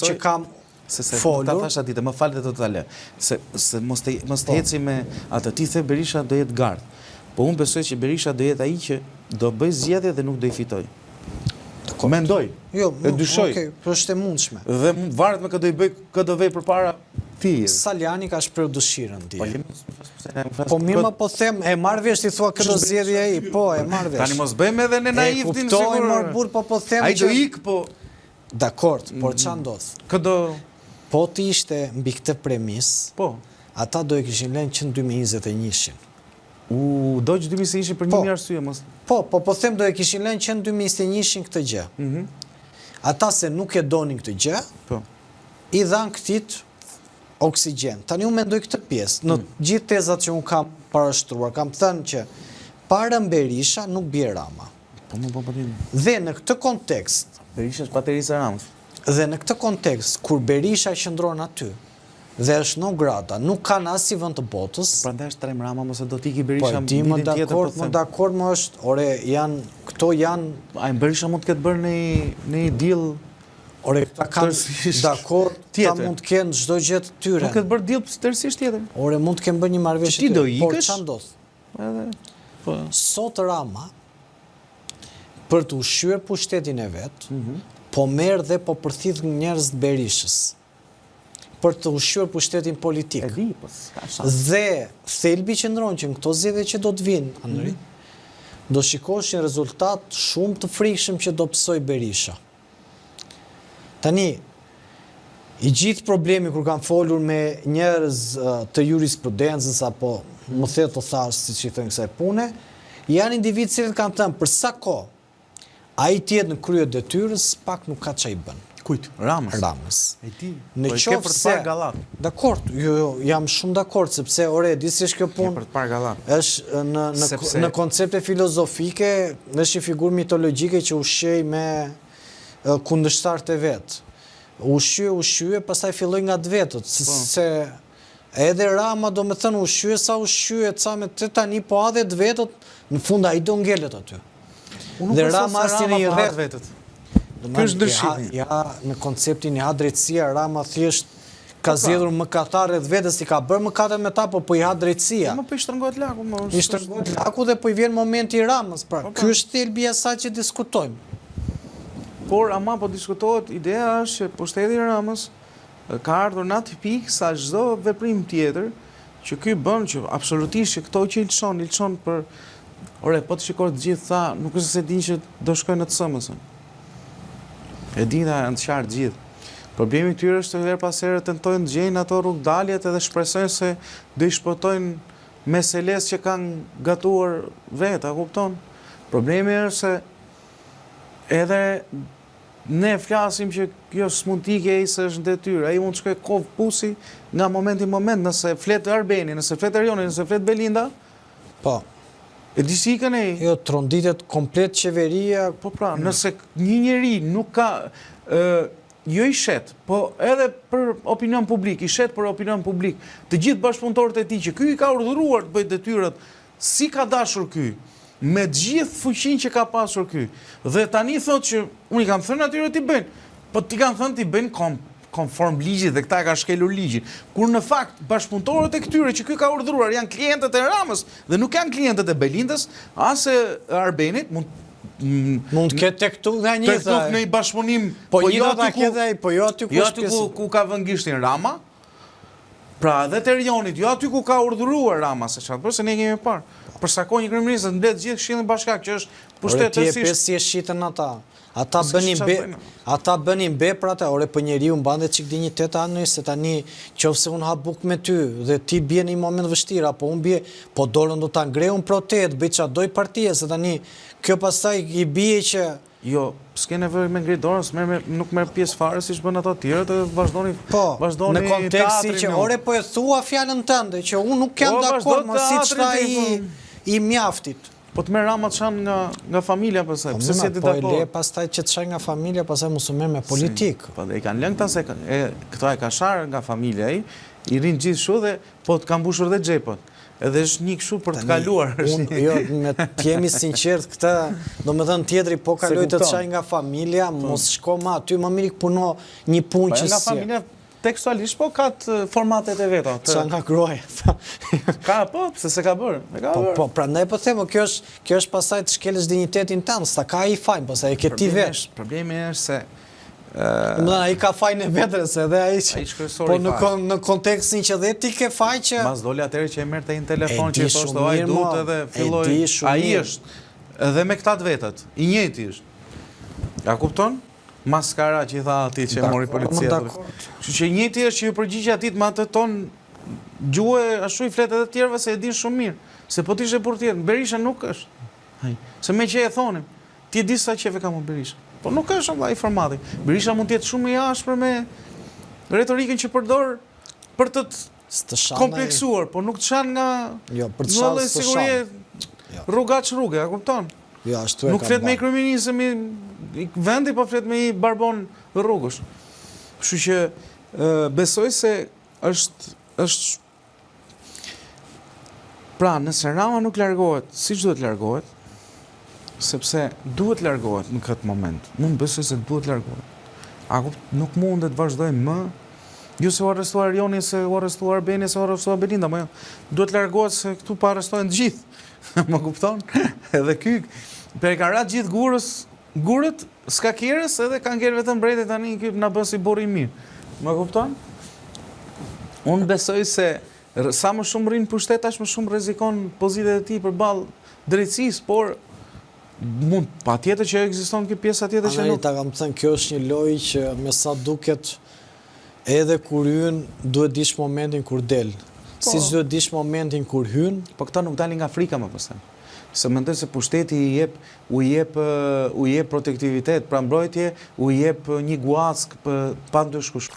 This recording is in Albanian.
që kam folur. Ta thash aty, më falet totale. Se mos të eci me atë, ti the Berisha do jetë gard. Po unë besoj që Berisha do jetë ai që do bëj zgjedhje dhe nuk do i fitoj. Mendoj. Jo, e dyshoj. Okej, po është e mundshme. Dhe varet me kë do vej përpara ti. Saliani ka shprehur dëshirën ti. Po mirë, po them, e marr vesh ti thua këtë zgjedhje ai, po e marr vesh. Tani mos bëjmë edhe ne naiv din sigur. Po e marr burr, po them ai do ik, po dakord, por ç'a ndodh? Këdo po ti ishte mbi këtë premis, po ata do e kishin lënë që në 2021-shin. Do që 2021 për një arsye mos. Po them do e kishin lënë që në 2021-shin këtë gjë. Ata se nuk e donin këtë gjë, i dhan këtit oksigjen. Tani unë mendoj këtë pjesë. Në gjithë tezat që unë kam parashtruar, kam thënë që para Berisha nuk bie Rama. Dhe në këtë kontekst, Berisha është Paterisa Ramës. Dhe në këtë kontekst, kur Berisha qëndron aty, dhe është non grata, nuk kanë as si vend të botës. Prandaj është trem Rama, mos e do t'i Berisha mbi ditën tjetër. Po dakord, më është, ore, këto janë. Ai Berisha mund të ketë bërë në deal. Ore, këta kanë dakord, ta mund të kenë çdo gjë të tyre. Mund të ketë bërë deal tërësisht tjetër. Ore, mund të kenë bërë një marrëveshje tjetër. Por ç'a ndodh? Po sot Rama për të ushqyer pushtetin e vet, po merr dhe po përthith njerëz të Berishës për të ushqyer pushtetin politik. Dhe thelbi qëndron që në këto zgjedhje që do të vinë, Andri, do shikosh një rezultat shumë të frikshëm që do psoj Berisha. Tani, i gjithë problemi kur kam folur me njerëz të jurisprudencës apo më the të thash siç i thënë kësaj pune, janë individ që kanë thënë për sa kohë ai tjetë në krye detyrës, pak nuk ka ç'a i bën. Kujt? Ramës. E di. Në qoftë se dakord, jo, jam shumë dakord sepse di si është kjo punë. Për të parë gallat. Është në koncepte filozofike, është një figurë mitologjike që ushqej me kundërshtarët e vet. Ushqye, pastaj filloi nga të vetët, se edhe Rama do me thënë ushqye sa ushqye, ca me të tani, po adhe të vetët, në fund ai do ngelet aty. Dhe Rama asnjë në një rreth vetët. Kështë dëshirë. Ja, në konceptin e ha drejtësia, Rama thjesht ka zgjedhur mëkatarë dhe vetës i ka bërë mëkate me ta, po i ha drejtësia. Po i shtrëngohet laku. I shtrëngohet laku dhe po i vjen momenti i Ramës. Pra, ky është thelbi i asaj që diskutojmë. Por ama po diskutohet, ideja është që pushteti i Ramës ka ardhur në atë pikë sa çdo veprim tjetër që ky bën që absolutisht që këto që i lçon për po të shikosh të gjithë tha, nuk është se din që do shkojnë në të sëmësën. E din dhe janë të qartë gjithë. Problemi i tyre është her pas here tentojnë të gjejnë ato rrugdaljet edhe shpresojnë se do i shpëtojnë meseles që kanë gatuar vetë, a kupton? Problemi është se edhe ne flasim që kjo s'mund t'ike ai se është në detyrë, ai mund të shkojë kovë pusi nga momenti moment, nëse flet Arbeni, nëse flet Erioni, nëse flet Belinda. Po. E di si ikën ai? Jo, tronditet komplet qeveria. Po pra, nëse një njeri nuk ka, jo i shet, po edhe për opinion publik, i shet për opinion publik, të gjithë bashkëpunëtorët e tij që ky i ka urdhëruar të bëjë detyrat, si ka dashur ky, me gjithë fuqinë që ka pasur ky. Dhe tani thotë që unë i kam thënë atyre t'i bëjnë, po t'i kanë thënë t'i bëjnë konform ligjit dhe këta e ka shkelur ligjin. Kur në fakt bashkëpunëtorët e këtyre që ky ka urdhëruar janë klientët e Ramës dhe nuk janë klientët e Belindës, as e Arbenit, mund të ketë tek këtu nga një tha. Në një bashkëpunim, po jo aty ku ka vënë gishtin Rama. Pra edhe te Erionit, jo aty ku ka urdhëruar Rama, se çfarë bërë se ne kemi parë. Për sa kohë një kryeminist mbledh gjithë Këshillin Bashkiak që është pushtetësisht. Ti e pesi e shitën ata. Ata bënin beprat, ore për njeriu mbante çik dinjitet anë, se tani qofse unë ha buk me ty dhe ti bie në një moment vështirë, apo unë bie, po dorën do ta ngreun protet, bëj çfarë doj partia, se tani kjo pastaj i bie që jo, s'ke nevojë me ngrit dorën, nuk merr pjesë fare siç bën ato të tjerë, të vazhdoni në kontekstin që ore po e thua fjalën tënde që unë nuk jam dakord me siç tha i mjaftit. Po të merr Rama të çan nga familja pastaj. Pse si ti dakord? Po e le pastaj që të çan nga familja, pastaj mos u merr me politik. Po dhe i kanë lënë këta se këto e ka sharë nga familja ai, i rinë gjithë shu dhe po të kanë mbushur dhe xhepot. edhe është një kështu për të kaluar. Jo, me t'jemi sinqert këta, do me dhënë tjetëri po kaloj të qaj nga familja, mos shko ma aty, më mirë puno një punë që nga familja tekstualisht, po ka të formatet e veta. Qa nga groja. Ka, po, pëse se ka bërë. Po, pra ndaj po themo, kjo është pasaj të shkelës dignitetin tënë, s'ta ka i fajnë, pasaj e këti vesh. Problemi është se... A i ka fajnë e vetërës edhe a i që... Po në kontekstin që dhe ti ke faj që... Mas doli atëri që e mërë të i në telefon që i thoshtë o aj dut edhe filloj... A i është, edhe me këtat vetët, i njëti është. Ja kupton? Maskara që i tha ati që e mori policia. Që i njëti është që i përgjigja atit ma të tonë gjuhe ashtu i fletë edhe tjerëve se e din shumë mirë. Se po t'ishe për tjerë, Berisha nuk është. Se me që e thonim, ti e di sa qeve ka më Berisha. Po nuk është vëlla i formati. Berisha mund t'jetë shumë i ashpër me retorikën që përdor për të kompleksuar, po nuk të shanë nga nëllë e sigurie rrugaç rrugë, a kupton? Nuk flet me i kryeministëm i vendi, po flet me i barbon rrugësh. Kështu që besoj se është pra, nëse Rama nuk largohet, siç duhet largohet, sepse duhet largohet në këtë moment. Mund besoj se duhet largohet. Nuk mundet vazhdojmë më, jo se u arrestuar Erioni, se u arrestuar Beni, se u arrestuar Belinda, më jo. Duhet largohet se këtu pa arrestojnë të gjithë. Më kupton? Edhe ky, për e ka ratë gjithë gurët, s'ka kjerës, edhe kanë kjerë vetëm brejtë tani, ky na bën si burri i mirë. Më kupton? Unë besoj se sa më shumë rinë pushtet, aq më shumë rrezikon pozitat e tij përballë drejtësisë, por mund pa tjetër që ekziston kjo pjesa tjetër që nuk. Ta kam thënë, kjo është një lojë që me sa duket edhe kur hyn duhet dish momentin kur del. Siç duhet dish momentin kur hyn. Po këta nuk dalin nga frika më pastaj. Se mendoj se pushteti u jep protektivitet, pra mbrojtje, u jep një guack pa ndëshkush.